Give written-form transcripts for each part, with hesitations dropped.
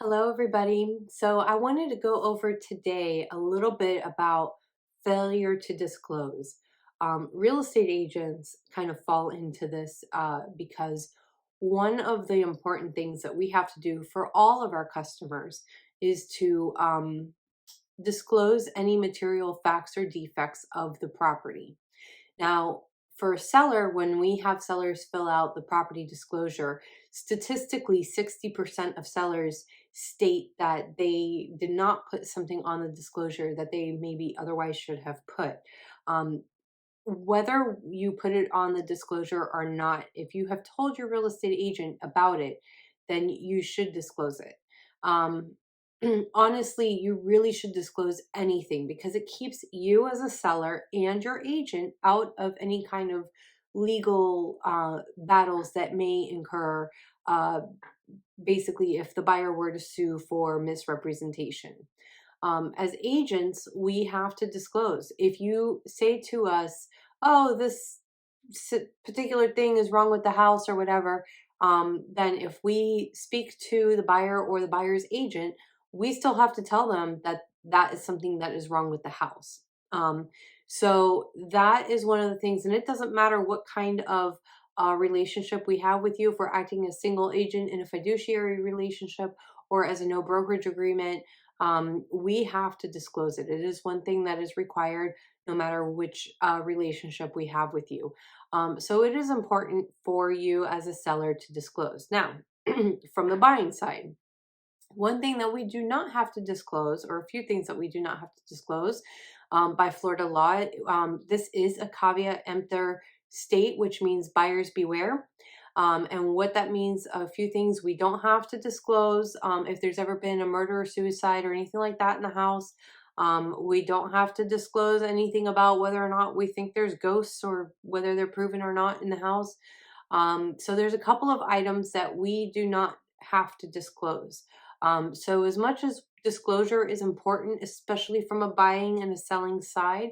Hello, everybody. So, I wanted to go over today a little bit about failure to disclose. Real estate agents kind of fall into this because one of the important things that we have to do for all of our customers is to disclose any material facts or defects of the property. Now, for a seller, when we have sellers fill out the property disclosure, statistically 60% of sellers state that they did not put something on the disclosure that they maybe otherwise should have put. Um, Whether you put it on the disclosure or not, if you have told your real estate agent about it, then you should disclose it. Um, Honestly, you really should disclose anything because it keeps you as a seller and your agent out of any kind of legal battles that may incur. Uh, Basically, if the buyer were to sue for misrepresentation. As agents, we have to disclose. If you say to us, oh, this particular thing is wrong with the house or whatever, then if we speak to the buyer or the buyer's agent, we still have to tell them that that is something that is wrong with the house. Um, so that is one of the things, and it doesn't matter what kind of relationship we have with you, if we're acting as single agent in a fiduciary relationship or as a no brokerage agreement, we have to disclose it. It is one thing that is required no matter which relationship we have with you. So it is important for you as a seller to disclose. Now, from the buying side, one thing that we do not have to disclose, or a few things that we do not have to disclose by Florida law, this is a caveat emptor state, which means buyers beware. And what that means, a few things we don't have to disclose. If there's ever been a murder or suicide or anything like that in the house, we don't have to disclose anything about whether or not we think there's ghosts or whether they're proven or not in the house. So there's a couple of items that we do not have to disclose. So as much as disclosure is important, especially from a buying and a selling side,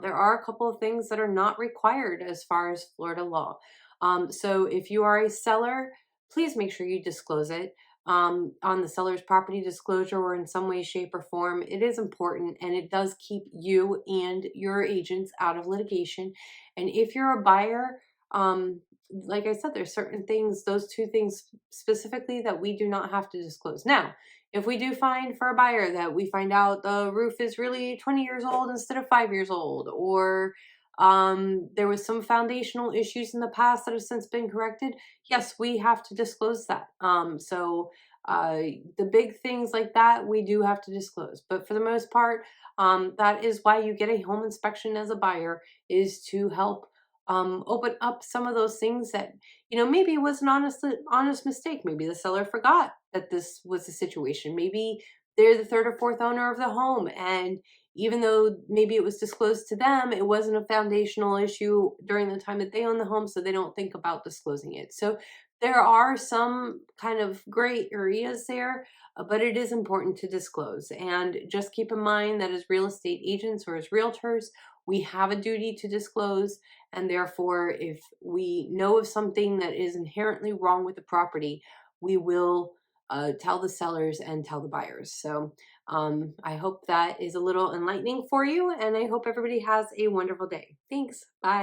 there are a couple of things that are not required as far as Florida law. So if you are a seller, please make sure you disclose it on the seller's property disclosure or in some way, shape, or form. It is important and it does keep you and your agents out of litigation. And if you're a buyer, like I said, there's certain things, those two things specifically, that we do not have to disclose. Now, if we do find for a buyer that we find out the roof is really 20 years old instead of 5 years old, or there was some foundational issues in the past that have since been corrected, yes, we have to disclose that. Uh, the big things like that, we do have to disclose. But for the most part, that is why you get a home inspection as a buyer, is to help open up some of those things that, maybe it was an honest mistake. Maybe the seller forgot that this was the situation. Maybe they're the third or fourth owner of the home, and even though maybe it was disclosed to them, it wasn't a foundational issue during the time that they own the home, so they don't think about disclosing it. So there are some kind of gray areas there, but it is important to disclose. And just keep in mind that as real estate agents or as realtors, we have a duty to disclose. And therefore, if we know of something that is inherently wrong with the property, we will tell the sellers and tell the buyers. So I hope that is a little enlightening for you, and I hope everybody has a wonderful day. Thanks. Bye.